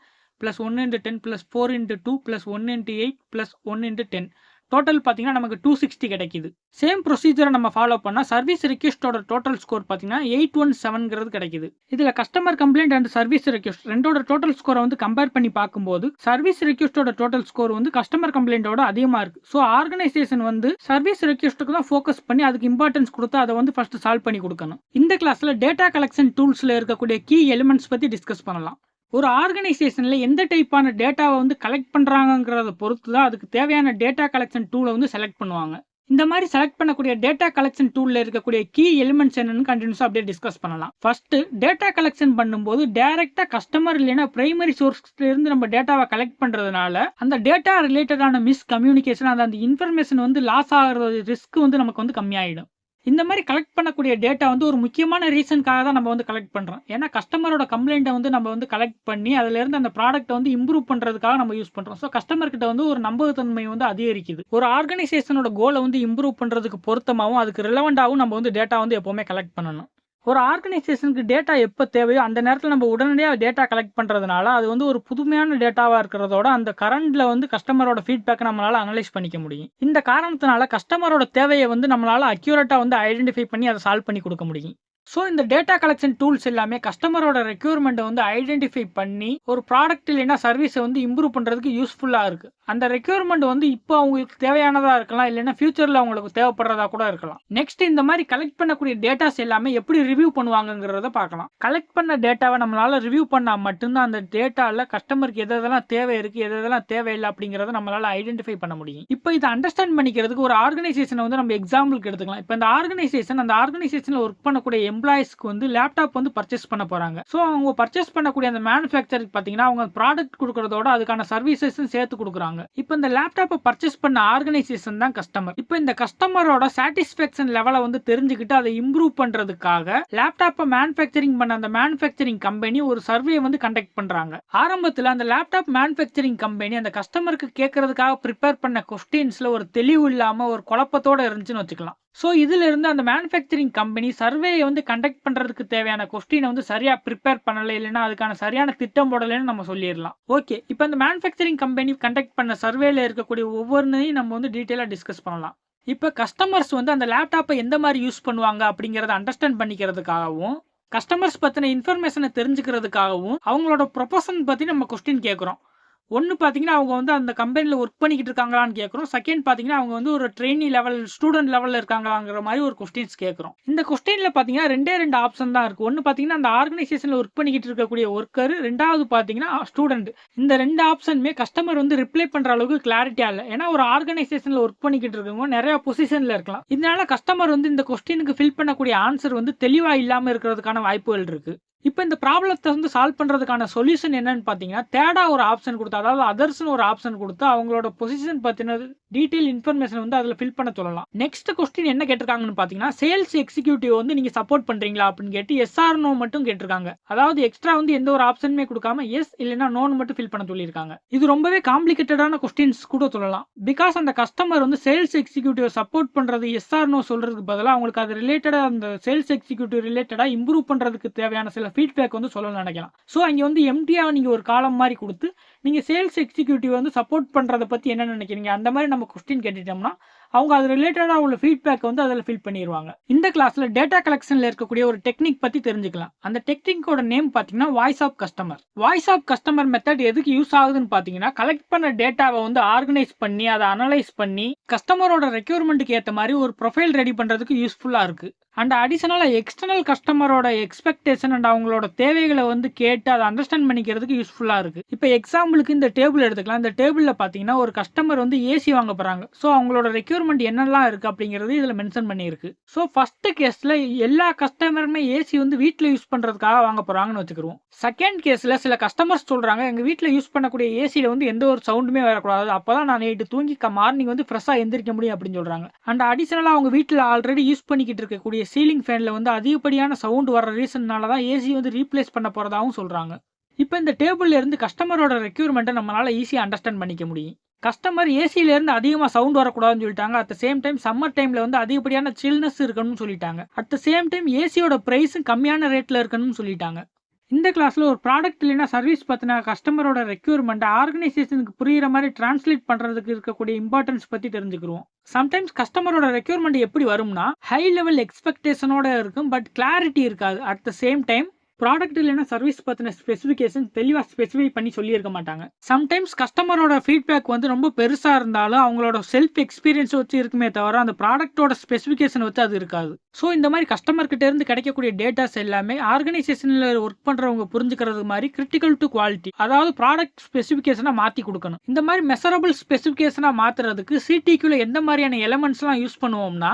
+ 1 × 10 + 4 × 2 + 1 × 8 + 1 × 10 டோட்டல் பார்த்தீங்கன்னா நமக்கு 260 கிடைக்குது. சேம் ப்ரொசீஜரை நம்ம ஃபாலோ பண்ணால் சர்வீஸ் ரிக்வெஸ்ட்டோட டோட்டல் ஸ்கோர் பார்த்தீங்கன்னா 817ங்கிறது கிடைக்குது. இதில் customer complaint and service request ரெண்டோட டோட்டல் ஸ்கோரை வந்து கம்பேர் பண்ணி பார்க்கும்போது சர்வீஸ் ரிக்வெஸ்ட்டோட டோட்டல் ஸ்கோர் வந்து கஸ்டமர் கம்ப்ளைண்டோட அதிகமாக இருக்கு. ஸோ ஆர்கனைசேஷன் வந்து சர்வீஸ் ரிக்வெஸ்ட்டுக்கு தான் ஃபோக்கஸ் பண்ணி அதுக்கு இம்பார்ட்டன்ஸ் கொடுத்து அதை வந்து ஃபர்ஸ்ட் சால்வ் பண்ணி கொடுக்கணும். இந்த கிளாஸில் டேட்டா கலெக்ஷன் டூல்ஸில் இருக்கக்கூடிய கீ எலிமெண்ட்ஸ் பற்றி டிஸ்கஸ் பண்ணலாம். ஒரு ஆர்கனைசேஷன்ல எந்த டைப்பான டேட்டாவை வந்து கலெக்ட் பண்றாங்கிறத பொறுத்து தான் அதுக்கு தேவையான டேட்டா கலெக்ஷன் டூலை வந்து செலக்ட் பண்ணுவாங்க. இந்த மாதிரி செலக்ட் பண்ணக்கூடிய டேட்டா கலெக்ஷன் டூல்ல இருக்கக்கூடிய கீ எலிமெண்ட்ஸ் என்னன்னு கண்டினியூஸா அப்படியே டிஸ்கஸ் பண்ணலாம். ஃபர்ஸ்ட் டேட்டா கலெக்ஷன் பண்ணும்போது டைரக்டா கஸ்டமர் இல்லைன்னா பிரைமரி சோர்ஸ்ல இருந்து நம்ம டேட்டாவை கலெக்ட் பண்றதுனால அந்த டேட்டா ரிலேட்டடான மிஸ் கம்யூனிகேஷன் அந்த இன்ஃபர்மேஷன் வந்து லாஸ் ஆகிற ரிஸ்க் வந்து நமக்கு வந்து கம்மியாயிடும். இந்த மாதிரி கலெக்ட் பண்ணக்கூடிய டேட்டா வந்து ஒரு முக்கியமான ரீசனுக்காக தான் நம்ம வந்து கலெக்ட் பண்றோம். ஏன்னா கஸ்டமரோட கம்ப்ளைண்ட்டை வந்து நம்ம வந்து கலெக்ட் பண்ணி அதுல இருந்து அந்த ப்ராடக்ட்டை வந்து இம்ப்ரூவ் பண்றதுக்காக நம்ம யூஸ் பண்றோம். ஸோ கஸ்டமர் கிட்ட வந்து ஒரு நம்பகத்தன்மை வந்து அதிகரிக்குது. ஒரு ஆர்கனைசேஷனோட கோலை வந்து இம்ப்ரூவ் பண்றதுக்கு பொருத்தமாகவும் அதுக்கு ரிலவெண்டாகவும் நம்ம வந்து டேட்டா வந்து எப்பவுமே கலெக்ட் பண்ணணும். ஒரு ஆர்கனைசேஷனுக்கு டேட்டா எப்போ தேவையோ அந்த நேரத்தில் நம்ம உடனடியாக டேட்டா கலெக்ட் பண்ணுறதுனால அது வந்து ஒரு புதுமையான டேட்டாவாக இருக்கிறதோட அந்த கரண்ட்ல வந்து கஸ்டமரோட ஃபீட்பேக்கை நம்மளால அனலைஸ் பண்ணிக்க முடியும். இந்த காரணத்தினால கஸ்டமரோட தேவையை வந்து நம்மளால அக்யூரேட்டாக வந்து ஐடென்டிஃபை பண்ணி அதை சால்வ் பண்ணி கொடுக்க முடியும். ஸோ இந்த டேட்டா கலெக்ஷன் டூல்ஸ் எல்லாமே கஸ்டமரோட ரெக்யூர்மெண்ட்டை வந்து ஐடென்டிஃபை பண்ணி ஒரு ப்ராடக்ட் இல்லைன்னா சர்வீஸை வந்து இம்ப்ரூவ் பண்ணுறதுக்கு யூஸ்ஃபுல்லாக இருக்குது. அந்த ரெக்யூர்மெண்ட் வந்து இப்போ அவங்களுக்கு தேவையானதாக இருக்கலாம், இல்லைன்னா ஃபியூச்சரில் அவங்களுக்கு தேவைப்படுறதா கூட இருக்கலாம். நெக்ஸ்ட் இந்த மாதிரி கலெக்ட் பண்ணக்கூடிய டேட்டாஸ் எல்லாமே எப்படி ரிவ்யூ பண்ணுவாங்கிறத பார்க்கலாம். கலெக்ட் பண்ண டேட்டாவை நம்மளால ரிவ்யூ பண்ணால் மட்டும்தான் அந்த டேட்டாவில் கஸ்டமருக்கு எதெல்லாம் தேவை இருக்குது எதெல்லாம் தேவையில்லை அப்படிங்கிறத நம்மளால ஐடென்டிஃபை பண்ண முடியும். இப்போ இதை அண்டர்ஸ்டாண்ட் பண்ணிக்கிறதுக்கு ஒரு ஆர்கனைசேஷனை வந்து நம்ம எக்ஸாம்பிளுக்கு எடுத்துக்கலாம். இப்போ இந்த ஆர்கனைசேஷனில் ஒர்க் பண்ணக்கூடிய எம்ப்ளாயிஸ்க்கு வந்து லேப்டாப் வந்து பர்ச்சேஸ் பண்ண போறாங்க. ஸோ அவங்க பர்ச்சேஸ் பண்ணக்கூடிய அந்த மேனுஃபேக்சருக்கு பார்த்தீங்கன்னா அவங்க ப்ராடக்ட் கொடுக்கறதோட அதுக்கான சர்வீசஸும் சேர்த்து கொடுக்குறாங்க. இப்போ இந்த லேப்டாப்பை பர்ச்சேஸ் பண்ண ஆர்கனைசேஷன் தான் கஸ்டமர். இப்போ இந்த கஸ்டமரோட சாட்டிஸ்ஃபேக்ஷன் லெவலை வந்து தெரிஞ்சுக்கிட்டு அதை இம்ப்ரூவ் பண்றதுக்காக லேப்டாப்பை மேனுஃபேக்சரிங் பண்ண அந்த மேனுஃபேக்சரிங் கம்பெனி ஒரு சர்வே வந்து கண்டக்ட் பண்றாங்க. ஆரம்பத்தில் அந்த லேப்டாப் மேனுஃபேக்சரிங் கம்பெனி அந்த கஸ்டமருக்கு கேட்கறதுக்காக ப்ரிப்பேர் பண்ண கொஸ்டின்ஸ்ல ஒரு தெளிவு இல்லாம ஒரு குழப்பத்தோட இருந்துச்சுன்னு வச்சுக்கலாம். ஸோ இதுல இருந்து அந்த மேனுஃபேக்சரிங் கம்பெனி சர்வேயை வந்து கண்டக்ட் பண்றதுக்கு தேவையான கொஸ்டினை வந்து சரியா ப்ரிப்பேர் பண்ணல, இல்லைன்னா அதுக்கான சரியான திட்டம் போடலைன்னு நம்ம சொல்லிடலாம். ஓகே, இப்போ இந்த மேனுஃபேக்சரிங் கம்பெனி கண்டக்ட் பண்ண சர்வேல இருக்கக்கூடிய ஒவ்வொன்றையும் நம்ம வந்து டீட்டெயிலாக டிஸ்கஸ் பண்ணலாம். இப்போ கஸ்டமர்ஸ் வந்து அந்த லேப்டாப்பை எந்த மாதிரி யூஸ் பண்ணுவாங்க அப்படிங்கிறத அண்டர்ஸ்டாண்ட் பண்ணிக்கிறதுக்காகவும் கஸ்டமர்ஸ் பற்றின இன்ஃபர்மேஷனை தெரிஞ்சுக்கிறதுக்காகவும் அவங்களோட ப்ரொபோசன் பற்றி நம்ம கொஸ்டின் கேட்குறோம். ஒன்று பார்த்தீங்கன்னா அவங்க வந்து அந்த கம்பெனியில் ஒர்க் பண்ணிக்கிட்டு இருக்காங்களான்னு கேட்குறோம். செகண்ட் பார்த்தீங்கன்னா அவங்க வந்து ஒரு ட்ரெயினி லெவல் ஸ்டூடெண்ட் லெவலில் இருக்காங்களாங்கிற மாதிரி ஒரு கொஸ்டின்ஸ் கேட்குறோம். இந்த கொஸ்டினில் பார்த்தீங்கன்னா ரெண்டு ஆப்ஷன் தான் இருக்குது. ஒன்று பார்த்தீங்கன்னா அந்த ஆர்கனைசேஷனில் ஒர்க் பண்ணிக்கிட்டு இருக்கக்கூடிய ஒர்க்கர், ரெண்டாவது பார்த்தீங்கன்னா ஸ்டூடெண்ட். இந்த ரெண்டு ஆப்ஷனுமே கஸ்டமர் வந்து ரிப்ளை பண்ணுற அளவுக்கு கிளாரிட்டியாக இல்லை. ஏன்னா ஒரு ஆர்கனைசேஷனில் ஒர்க் பண்ணிக்கிட்டு இருக்கவங்க நிறைய பொசிஷனில் இருக்கலாம். இதனால கஸ்டமர் வந்து இந்த கொஸ்டினுக்கு ஃபில் பண்ணக்கூடிய ஆன்சர் வந்து தெளிவாக இல்லாமல் இருக்கிறதுக்கான வாய்ப்புகள் இருக்குது. இப்போ இந்த ப்ராப்ளத்தை வந்து சால்வ் பண்ணுறதுக்கான சொல்யூஷன் என்னன்னு பார்த்தீங்கன்னா தேர்டா ஒரு ஆப்ஷன் கொடுத்து, அதாவது அதர்ஸ்னு ஒரு ஆப்ஷன் கொடுத்து அவங்களோட பொசிஷன் பற்றினது டீடைல் இன்ஃபர்மேஷன் வந்து அதில் ஃபில் பண்ண சொல்லலாம். நெக்ஸ்ட் கொஸ்டின் என்ன கேட்டிருக்காங்கன்னு பார்த்தீங்கன்னா, சேல்ஸ் எக்ஸிக்யூட்டிவ் வந்து நீங்க சப்போர்ட் பண்றீங்களா அப்படின்னு கேட்டு எஸ் ஆர் நோ மட்டும் கேட்டிருக்காங்க. அதாவது எக்ஸ்ட்ரா வந்து எந்த ஒரு ஆப்ஷனுமே கொடுக்காம எஸ் இல்லைன்னா நோன்னு மட்டும் ஃபில் பண்ண சொல்லியிருக்காங்க. இது ரொம்பவே காம்ப்ளிகேட்டடான கொஸ்டின்ஸ் கூட சொல்லலாம். பிகாஸ் அந்த கஸ்டமர் வந்து சேல்ஸ் எக்ஸிக்யூட்டிவ் சப்போர்ட் பண்றது எஸ் ஆர் நோ சொல்றதுக்கு பதிலாக அவங்களுக்கு அது ரிலேட்டடா அந்த சேல்ஸ் எக்ஸிக்யூட்டிவ் ரிலேட்டடா இம்ப்ரூவ் பண்றதுக்கு தேவையான சில ஃபீட்பேக் வந்து சொல்ல நினைக்கலாம். ஸோ அங்கே வந்து எம்டியா நீங்க ஒரு காலம் மாதிரி கொடுத்து நீங்க சேல்ஸ் எக்ஸிக்யூட்டிவ் வந்து சப்போர்ட் பண்றதை பத்தி என்ன நினைக்கிறீங்க அந்த மாதிரி நம்ம கொஸ்டின் கேட்டுட்டோம்னா அவங்க அது ரிலேட்டடா உள்ள ஃபீட்பேக் வந்து அதில் ஃபில் பண்ணிடுவாங்க. இந்த கிளாஸ்ல டேட்டா கலெக்ஷன்ல இருக்கக்கூடிய ஒரு டெக்னிக் பத்தி தெரிஞ்சுக்கலாம். அந்த டெக்னிக்கோட நேம் பார்த்தீங்கன்னா voice of customer. Voice of customer method எதுக்கு யூஸ் ஆகுதுன்னு பார்த்தீங்கன்னா, கலெக்ட் பண்ண டேட்டாவை வந்து ஆர்கனைஸ் பண்ணி அதை அனலைஸ் பண்ணி கஸ்டமரோட ரெக்யூர்மெண்ட்டுக்கு ஏற்ற மாதிரி ஒரு ப்ரொஃபைல் ரெடி பண்றதுக்கு யூஸ்ஃபுல்லா இருக்கு. அண்ட் அடிஷனலா எக்ஸ்டர்னல் கஸ்டமரோட எக்ஸ்பெக்டேஷன் அண்ட் அவங்களோட தேவைகளை வந்து கேட்டு அதை அண்டர்ஸ்டாண்ட் பண்ணிக்கிறதுக்கு யூஸ்ஃபுல்லா இருக்கு. இப்போ எக்ஸாம்பிளுக்கு இந்த டேபிள் எடுத்துக்கலாம். இந்த டேபிள்ல பாத்தீங்கன்னா ஒரு கஸ்டமர் வந்து ஏசி வாங்க போறாங்க. ஸோ அவங்களோட ரெக்யூர்மெண்ட் என்னெல்லாம் இருக்கு அப்படிங்கிறது இதுல மென்ஷன் பண்ணியிருக்கு. ஸோ ஃபர்ஸ்ட் கேஸ்ல எல்லா கஸ்டமருமே ஏசி வந்து வீட்டில் யூஸ் பண்றதுக்காக வாங்க போறாங்கன்னு வச்சுக்கிறோம். செகண்ட் கேஸ்ல சில கஸ்டமர்ஸ் சொல்றாங்க எங்க வீட்டில் யூஸ் பண்ணக்கூடிய ஏசியில வந்து எந்த ஒரு சவுண்டுமே வரக்கூடாது, அப்பதான் நான் நைட்டு தூங்கி மார்னிங் வந்து ஃப்ரெஷ்ஷா எந்திரிக்க முடியும் அப்படின்னு சொல்றாங்க. அண்ட் அடிஷனலா அவங்க வீட்டில் ஆல்ரெடி யூஸ் பண்ணிக்கிட்டு இருக்கக்கூடிய சீலிங் ஃபேன்ல வந்து அதிகப்படியான சவுண்ட் வர ரீசன்னால தான் ஏசி வந்து ரீப்ளேஸ் பண்ண போறதாகவும் சொல்றாங்க. இப்போ இந்த டேபிள்ல இருந்து கஸ்டமரோட ரெக்யூர்மெண்ட்டை நம்மளால ஈஸியாக அண்டர்ஸ்டாண்ட் பண்ணிக்க முடியும். கஸ்டமர் ஏசியில இருந்து அதிகமாக சவுண்ட் வரக்கூடாதுன்னு சொல்லிட்டாங்க. At the same time summer டைம்ல வந்து அதிகப்படியான சில்னஸ் இருக்கணும்னு சொல்லிட்டாங்க. அட் த சேம் டைம் ஏசியோட பிரைஸும் கம்மியான ரேட்ல இருக்கணும்னு சொல்லிட்டாங்க. இந்த கிளாஸ்ல ஒரு ப்ராடக்ட் இல்லைன்னா சர்வீஸ் பத்தின கஸ்டமரோட ரெக்யூர்மெண்ட் ஆர்கனைசேஷனுக்கு புரியுற மாதிரி டிரான்ஸ்லேட் பண்றதுக்கு இருக்கக்கூடிய இம்பார்ட்டன்ஸ் பத்தி தெரிஞ்சுக்கிறோம். சம்டைம்ஸ் கஸ்டமரோட ரெக்யூர்மெண்ட் எப்படி வரும்னா ஹை லெவல் எக்ஸ்பெக்டேஷனோட இருக்கும், பட் கிளாரிட்டி இருக்காது. At the same time product இல்லைன்னா சர்வீஸ் பற்றின ஸ்பெசிஃபிகேஷன் தெளிவாக ஸ்பெசிஃபை பண்ணி சொல்லியிருக்க மாட்டாங்க. சம்டைம்ஸ் கஸ்டமரோட ஃபீட்பேக் வந்து ரொம்ப பெருசாக இருந்தாலும் அவங்களோட செல்ஃப் எக்ஸ்பீரியன்ஸ் வச்சு இருக்குமே தவிர அந்த ப்ராடக்ட்டோட ஸ்பெசிஃபிகேஷன் வச்சு அது இருக்காது. ஸோ இந்த மாதிரி கஸ்டமர்கிட்ட இருந்து கிடைக்கக்கூடிய டேட்டாஸ் எல்லாமே ஆர்கனைசேஷனில் ஒர்க் பண்ணுறவங்க புரிஞ்சுக்கிறது மாதிரி கிரிட்டிக்கல் டு குவாலிட்டி, அதாவது ப்ராடக்ட் ஸ்பெசிஃபிகேஷனாக மாற்றி கொடுக்கணும். இந்த மாதிரி மெஷரபிள் ஸ்பெசிஃபிகேஷனாக மாற்றுறதுக்கு சிடிக்யூல எந்த மாதிரியான எலமெண்ட்ஸ்லாம் யூஸ் பண்ணுவோம்னா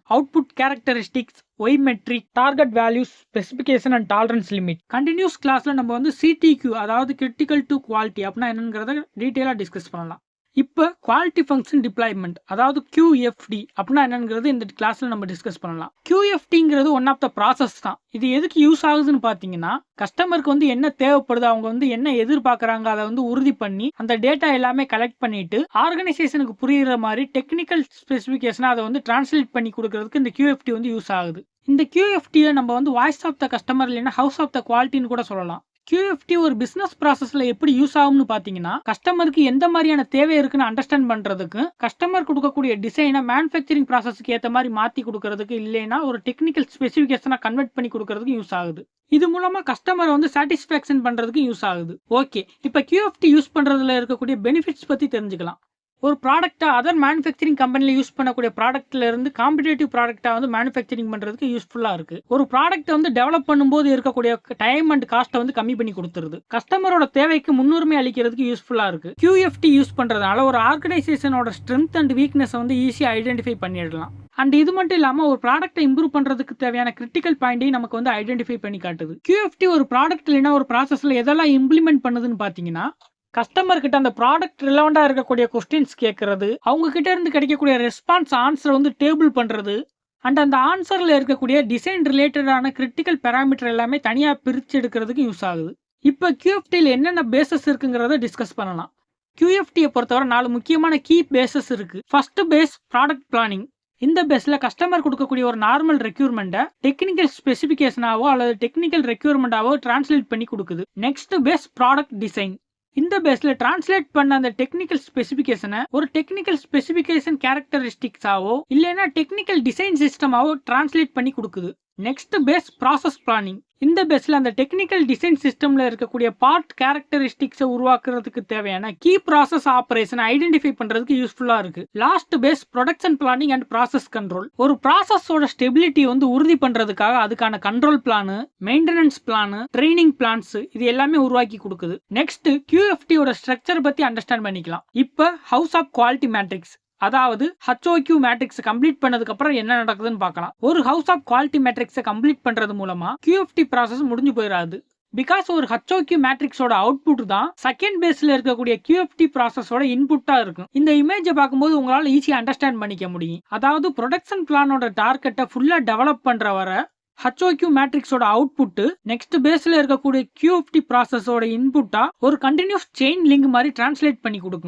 output characteristics, y metric, target values, specification and tolerance limit. continuous classல நம்ம வந்து CTQ அதாவது critical to quality அப்படின்னா என்னங்கிறத டீட்டெயிலாக டிஸ்கஸ் பண்ணலாம். இப்போ குவாலிட்டி ஃபங்க்ஷன் டிப்ளாய்மெண்ட் அதாவது QFD அப்படின்னா என்னங்கிறது இந்த கிளாஸ்ல நம்ம டிஸ்கஸ் பண்ணலாம். QFDங்கிறது ஒன் ஆஃப் த ப்ராசஸ் தான். இது எதுக்கு யூஸ் ஆகுதுன்னு பார்த்தீங்கன்னா, கஸ்டமருக்கு வந்து என்ன தேவைப்படுது, அவங்க வந்து என்ன எதிர்பார்க்குறாங்க அதை வந்து உறுதி பண்ணி அந்த டேட்டா எல்லாமே கலெக்ட் பண்ணிட்டு ஆர்கனைசேஷனுக்கு புரியுற மாதிரி டெக்னிக்கல் ஸ்பெசிஃபிகேஷனை அதை வந்து டிரான்ஸ்லேட் பண்ணி கொடுக்கறதுக்கு இந்த QFD வந்து யூஸ் ஆகுது. இந்த QFD-யை நம்ம வந்து வாய்ஸ் ஆஃப் த கஸ்டமர் இல்லைன்னா ஹவுஸ் ஆஃப் த குவாலிட்டின்னு கூட சொல்லலாம். QFD ஒரு பிசினஸ் ப்ராசஸ்ல எப்படி யூஸ் ஆகும்னு பாத்தீங்கன்னா, கஸ்டமருக்கு எந்த மாதிரியான தேவை இருக்குன்னு அண்டர்ஸ்டாண்ட் பண்றதுக்கு, கஸ்டமர் கொடுக்கக்கூடிய டிசைனை மேனுஃபேக்சரிங் ப்ராசஸ்க்கு ஏற்ற மாதிரி மாத்தி கொடுக்கறதுக்கு, இல்லைன்னா ஒரு டெக்னிக்கல் ஸ்பெசிஃபிகேஷனை கன்வெர்ட் பண்ணி கொடுக்கறதுக்கு யூஸ் ஆகுது. இது மூலமா கஸ்டமர் வந்து சாட்டிஸ்ஃபேக்ஷன் பண்றதுக்கு யூஸ் ஆகுது. ஓகே, இப்போ QFD யூஸ் பண்றதுல இருக்கக்கூடிய பெனிஃபிட்ஸ் பத்தி தெரிஞ்சுக்கலாம். ஒரு ப்ராடக்ட்டை அதர் மேனுஃபேக்சரிங் கம்பெனியில் யூஸ் பண்ணக்கூடிய ப்ராடக்ட்ல இருந்து காம்படிட்டிவ் ப்ராடக்ட்டா வந்து மேனுஃபேக்சரிங் பண்றதுக்கு யூஸ்ஃபுல்லா இருக்கு. ஒரு ப்ராடக்ட்டை வந்து டெவலப் பண்ணும்போது இருக்கக்கூடிய டைம் அண்ட் காஸ்ட்டை வந்து கம்மி பண்ணி கொடுத்துருது. கஸ்டமரோட தேவைக்கு முன்னுரிமை அளிக்கிறதுக்கு யூஸ்ஃபுல்லா இருக்கு. QFD யூஸ் பண்றதுனால ஒரு ஆர்கனைசேஷனோட ஸ்ட்ரென்த் அண்ட் வீக்னஸ் வந்து ஈஸியா ஐடென்டிஃபை பண்ணிடலாம். அண்ட் இது மட்டும் இல்லாமல் ஒரு ப்ராடக்ட்டை இம்ப்ரூவ் பண்ணுறதுக்கு தேவையான கிரிட்டிக்கல் பாயிண்ட்டையும் நமக்கு வந்து ஐடென்டிஃபை பண்ணி காட்டுது. QFD ஒரு ப்ராடக்ட் இல்லைன்னா ஒரு ப்ராசஸில் எதெல்லாம் இம்ப்ளிமெண்ட் பண்ணுதுன்னு பார்த்தீங்கன்னா, கஸ்டமர் கிட்ட அந்த ப்ராடக்ட் ரிலவெண்டா இருக்கக்கூடிய கொஸ்டின்ஸ் கேட்கறது, அவங்க கிட்ட இருந்து கிடைக்கக்கூடிய ரெஸ்பான்ஸ் ஆன்சர் வந்து டேபிள் பண்றது, அண்ட் அந்த ஆன்சர்ல இருக்கக்கூடிய டிசைன் ரிலேட்டடான கிரிட்டிக்கல் பேராமீட்டர் எல்லாமே தனியா பிரிச்சு எடுக்கிறதுக்கு யூஸ் ஆகுது. இப்போ QFDல என்னென்ன பேசஸ் இருக்குங்கிறத டிஸ்கஸ் பண்ணலாம். QFDயை பொறுத்தவரை 4 முக்கியமான கீ பேசஸ் இருக்கு. First phase product planning. இந்த பேஸ்ல கஸ்டமர் கொடுக்கக்கூடிய ஒரு நார்மல் ரெக்யூர்மெண்ட்டை டெக்னிக்கல் ஸ்பெசிஃபிகேஷனாவோ அல்லது டெக்னிக்கல் ரெக்யூர்மெண்டாவோ டிரான்ஸ்லேட் பண்ணி கொடுக்குது. Next phase product design. இந்த பேஸ்ல டிரான்ஸ்லேட் பண்ண அந்த டெக்னிக்கல் ஸ்பெசிஃபிகேஷனை ஒரு டெக்னிக்கல் ஸ்பெசிஃபிகேஷன் கேரக்டரிஸ்டிக்ஸாவோ இல்லைன்னா டெக்னிக்கல் டிசைன் சிஸ்டமாவோ டிரான்ஸ்லேட் பண்ணி கொடுக்குது. Next phase process planning. இந்த பேஸ்ல அந்த டெக்னிக்கல் டிசைன் சிஸ்டம்ல இருக்கக்கூடிய பார்ட் கேரக்டரிஸ்டிக்ஸை உருவாக்குறதுக்கு தேவையான கீ ப்ராசஸ் ஆபரேஷன் ஐடென்டிஃபை பண்றதுக்கு யூஸ்ஃபுல்லா இருக்கு. Last phase production planning and process control. ஒரு ப்ராசஸோட ஸ்டெபிலிட்டி வந்து உறுதி பண்றதுக்காக அதுக்கான control plan, maintenance plan, training plans இது எல்லாமே உருவாக்கி கொடுக்குது. நெக்ஸ்ட் QFDயோட ஸ்ட்ரக்சர் பத்தி அண்டர்ஸ்டாண்ட் பண்ணிக்கலாம். இப்போ ஹவுஸ் ஆஃப் குவாலிட்டி மேட்ரிக்ஸ் அதாவது HOQ மேட்ரிக்ஸ் கம்ப்ளீட் பண்ணதுக்கு அப்புறம் என்ன நடக்குதுன்னு பார்க்கலாம். ஒரு ஹவுஸ் ஆஃப் குவாலிட்டி மேட்ரிக்ஸை கம்ப்ளீட் பண்றது மூலமா QFD ப்ராசஸ் முடிஞ்சு போயிடாது. பிகாஸ் ஒரு HOQ மேட்ரிக்ஸோட அவுட்புட் தான் செகண்ட் பேஸ்ல இருக்கக்கூடிய QFT ப்ராசஸோட இன்புட்டா இருக்கும். இந்த இமேஜை பார்க்கும்போது உங்களால ஈஸியா அண்டர்ஸ்டாண்ட் பண்ணிக்க முடியும். அதாவது ப்ரொடக்ஷன் பிளானோட டார்கெட்டை ஃபுல்லா டெவலப் பண்ற வர HOQ மேட்ரிக்ஸோட அவுட்புட் நெக்ஸ்ட் பேஸ்ல இருக்கக்கூடிய QFT ப்ராசஸோட இன்புட்டா ஒரு கண்டினியூஸ் செயின் லிங்க் மாதிரி டிரான்ஸ்லேட் பண்ணி கொடுக்கும்.